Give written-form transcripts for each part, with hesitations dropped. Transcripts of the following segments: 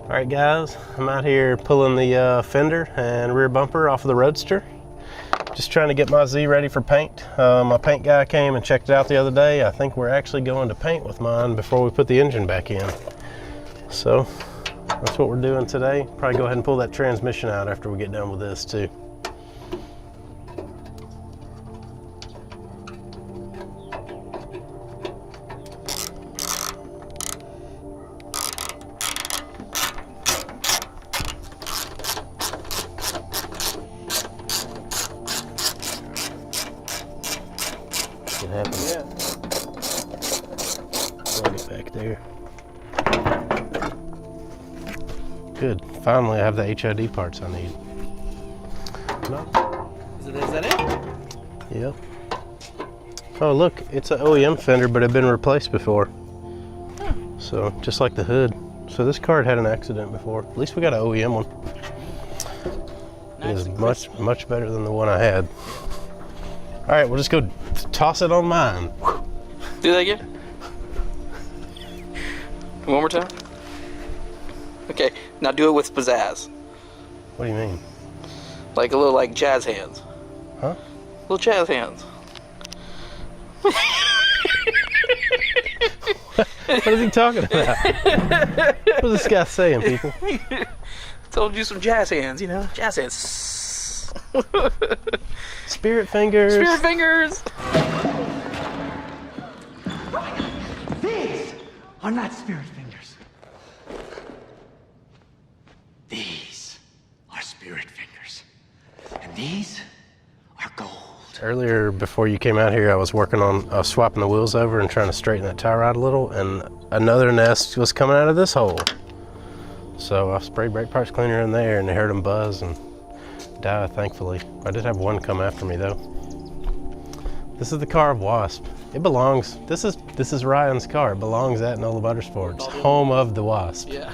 Alright guys, I'm out here pulling the fender and rear bumper off of the Roadster. Just trying to get my Z ready for paint. My paint guy came and checked it out the other day. I think we're actually going to paint with mine before we put the engine back in. So that's what we're doing today. Probably go ahead and pull that transmission out after we get done with this too. What happened? Yeah. Plug it back there. Good. Finally, I have the HID parts I need. No. Is that it? Yep. Oh, look, it's an OEM fender, but it had been replaced before. So, just like the hood. So this car had an accident before. At least we got an OEM one. It is much better than the one I had. All right, we'll just go toss it on mine. Do that again. One more time. Okay, now do it with pizzazz. What do you mean? Like a little like jazz hands. Huh? Little jazz hands. What is he talking about? What is this guy saying, people? Told you some jazz hands, you know? Jazz hands. Spirit fingers. Spirit fingers. These are not spirit fingers. These are spirit fingers. And these are gold. Earlier, before you came out here, I was working on swapping the wheels over and trying to straighten that tie rod a little, and another nest was coming out of this hole. So I sprayed brake parts cleaner in there, and I heard them buzz and die, thankfully. I did have one come after me, though. This is the car of Wasp. It belongs, this is Ryan's car. It belongs at Nola Motorsports, home of the Wasp. Yeah.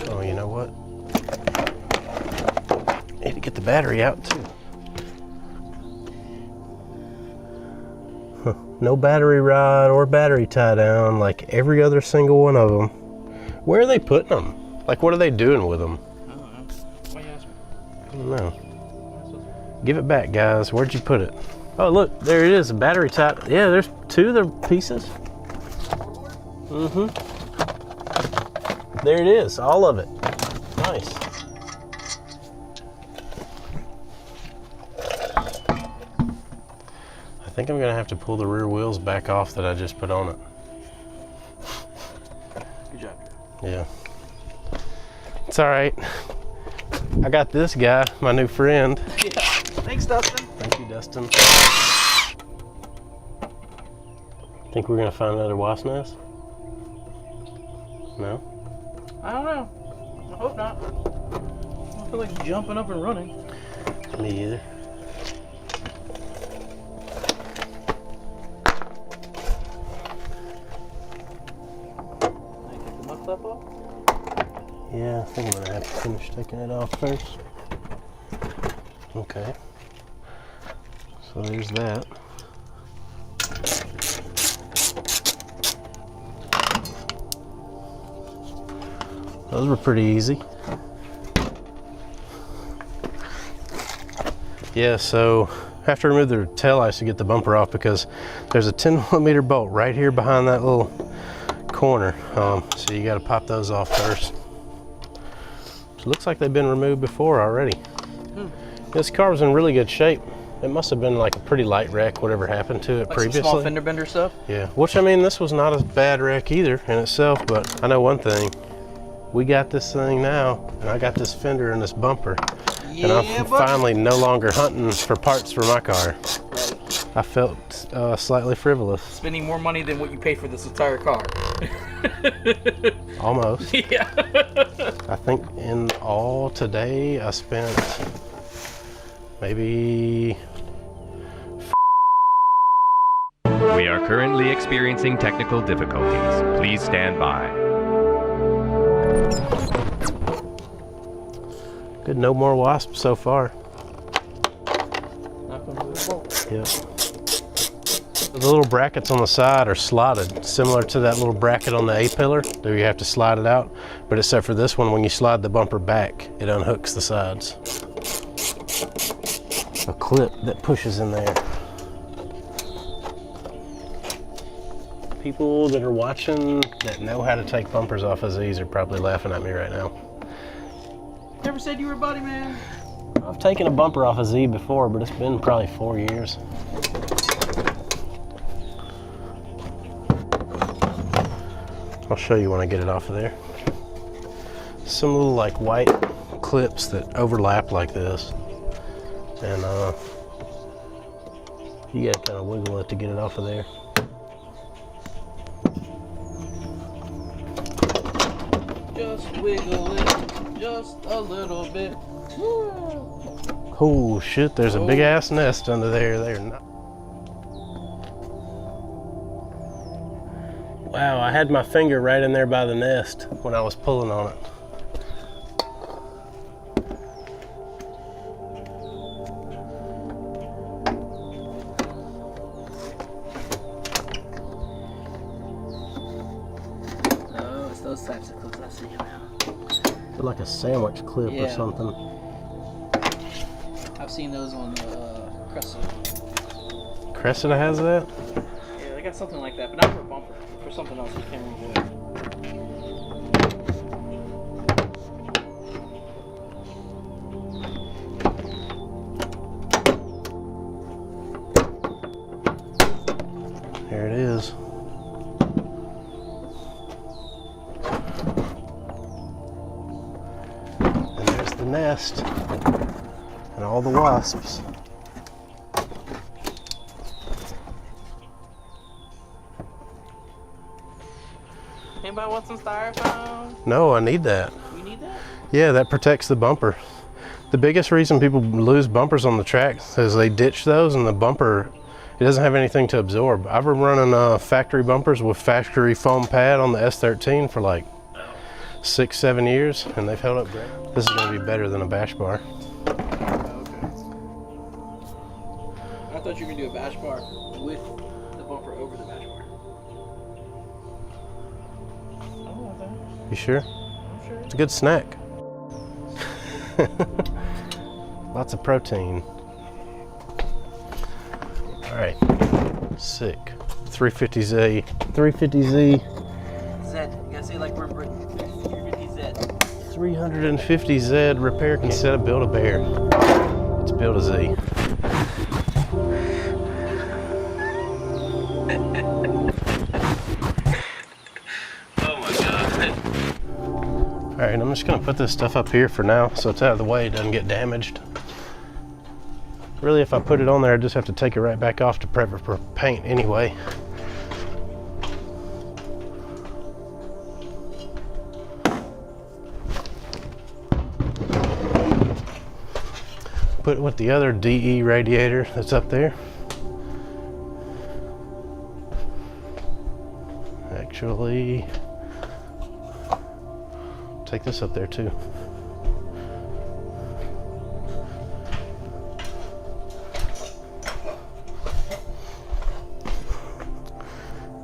Oh, you know what? Need to get the battery out, too. No battery rod or battery tie down like every other single one of them. Where are they putting them? Like, what are they doing with them? I don't know. Why you ask me? I don't know. Give it back, guys. Where'd you put it? Oh, look, there it is, a battery tie. Yeah, there's two of the pieces. Mm-hmm. There it is, all of it. Nice. I think I'm gonna have to pull the rear wheels back off that I just put on it. Good job. Yeah. It's all right. I got this guy, my new friend. Yeah. Thanks, Dustin. Thank you, Dustin. Think we're gonna find another wasp nest? No? I don't know. I hope not. I don't feel like jumping up and running. Me either. Take the muck flap off? Yeah, I think I'm gonna have to finish taking it off first. Okay. So there's that. Those were pretty easy. Yeah, so I have to remove the tail lights to get the bumper off because there's a 10mm bolt right here behind that little corner. So you got to pop those off first. So it looks like they've been removed before already. This car was in really good shape. It must have been like a pretty light wreck, whatever happened to it Like previously. some small fender bender stuff? Yeah, which I mean, this was not a bad wreck either in itself, but I know one thing. We got this thing now, and I got this fender and this bumper. Yeah, And I'm finally no longer hunting for parts for my car. Right. I felt slightly frivolous. Spending more money than what you paid for this entire car. Almost. Yeah. I think in all today, I spent maybe... We are currently experiencing technical difficulties. Please stand by. Good, no more wasps so far. Knock on the bolt. Yep. Those little brackets on the side are slotted, similar to that little bracket on the A-pillar. There you have to slide it out. But except for this one, when you slide the bumper back, it unhooks the sides. A clip that pushes in there. People that are watching that know how to take bumpers off of these are probably laughing at me right now. Never said you were a body man. I've taken a bumper off a Z before, but it's been probably 4 years. I'll show you when I get it off of there. Some little like white clips that overlap like this. And you gotta kind of wiggle it to get it off of there. Just wiggle it, just a little bit. Oh shit, there's a big ass nest under there. Wow, I had my finger right in there by the nest when I was pulling on it. Oh, it's those types of clips I see now. They're like a sandwich clip or something. I've seen those on Cressida. Cressida has that? Yeah, they got something like that, but not for a bumper. For something else, you can't remember what. There it is. And there's the nest and all the wasps. Anybody want some styrofoam? No, I need that. You need that? Yeah, that protects the bumper. The biggest reason people lose bumpers on the track is they ditch those and the bumper, it doesn't have anything to absorb. I've been running factory bumpers with factory foam pad on the S13 for like 6-7 years and they've held up great. This is gonna be better than a bash bar. Okay. I thought you were gonna do a bash bar with the bumper over the bash bar. You sure? I'm sure. It's a good snack. Lots of protein. All right, sick. 350Z. 350Z. Z. You gotta say like we're Britain. 350Z. 350Z repair can set a Build-A-Bear. It's Build-A-Z. All right, I'm just gonna put this stuff up here for now so it's out of the way, it doesn't get damaged. Really, if I put it on there, I just have to take it right back off to prep it for paint anyway. Put it with the other DE radiator that's up there. Actually, take this up there too.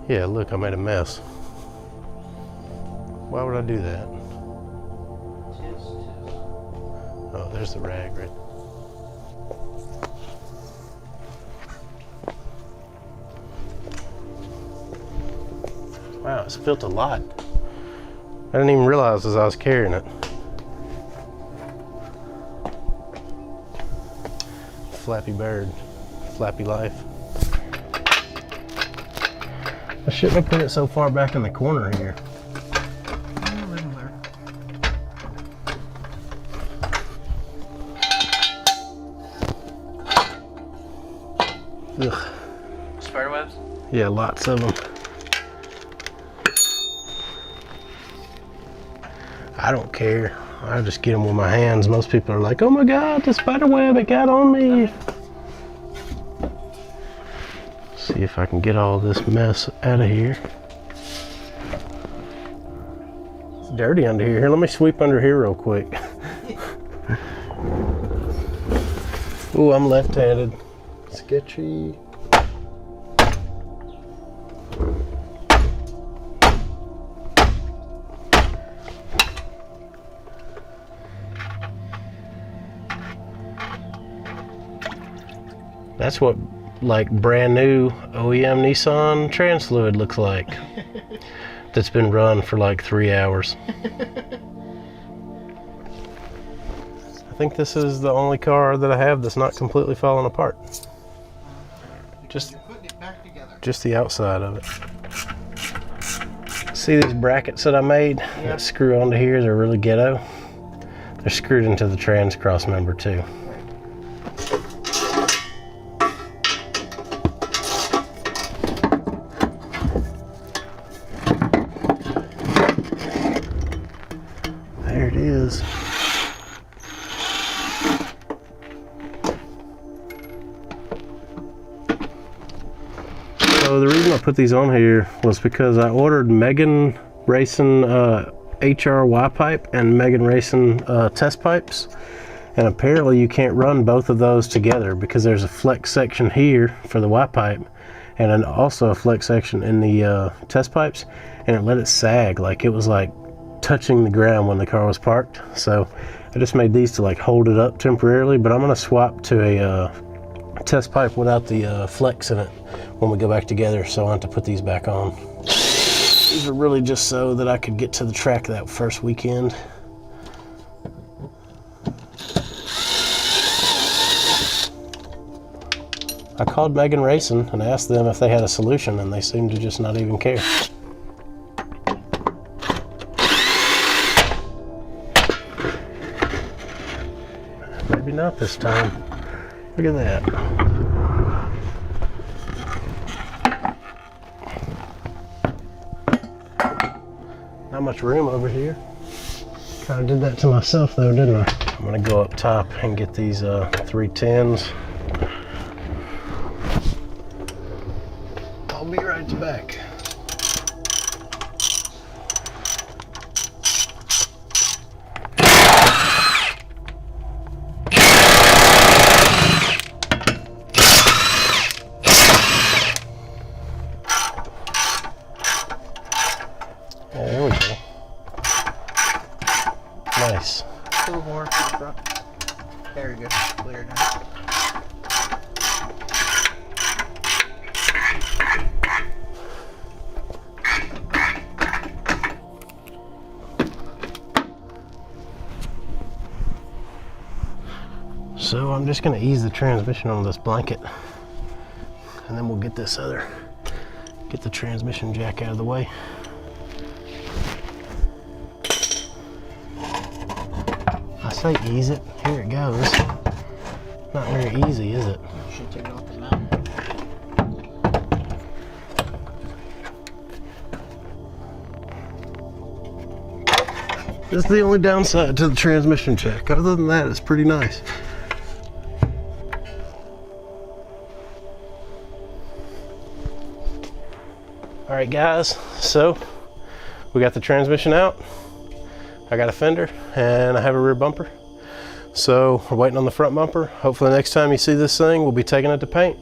Yeah, look, I made a mess. Why would I do that? Oh, there's the rag right there. Wow, it's built a lot. I didn't even realize as I was carrying it. Flappy bird, flappy life. I shouldn't have put it so far back in the corner here. Ugh. Spider webs? Yeah, lots of them. I don't care. I just get them with my hands. Most people are like, oh my God, the spider web, it got on me. See if I can get all this mess out of here. It's dirty under here. Here, let me sweep under here real quick. Ooh, I'm left-handed. Sketchy. That's what like brand new OEM Nissan trans fluid looks like. That's been run for like 3 hours. I think this is the only car that I have that's not completely falling apart. Just the outside of it. See these brackets that I made that screw onto here? They're really ghetto. They're screwed into the trans cross member too. There it is. So the reason I put these on here was because I ordered Megan Racing HR Y pipe and Megan Racing test pipes, and apparently you can't run both of those together because there's a flex section here for the Y pipe and then also a flex section in the test pipes, and it let it sag like it was like touching the ground when the car was parked. So I just made these to like hold it up temporarily, but I'm going to swap to a test pipe without the flex in it when we go back together, so I have to put these back on. These are really just so that I could get to the track that first weekend. I called Megan Racing and asked them if they had a solution, and they seemed to just not even care. Maybe not this time. Look at that. Not much room over here. Kind of did that to myself though, didn't I? I'm gonna go up top and get these 310s. I'll be right back. There we go. Nice. A little more to the front. There we go. Clear now. So I'm just going to ease the transmission on this blanket, and then we'll get the transmission jack out of the way. I say ease it, here it goes. Not very easy, is it? You should take it off the mount. This is the only downside to the transmission check. Other than that, it's pretty nice. All right, guys, so we got the transmission out. I got a fender and I have a rear bumper. So we're waiting on the front bumper. Hopefully next time you see this thing, we'll be taking it to paint.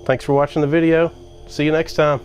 Thanks for watching the video. See you next time.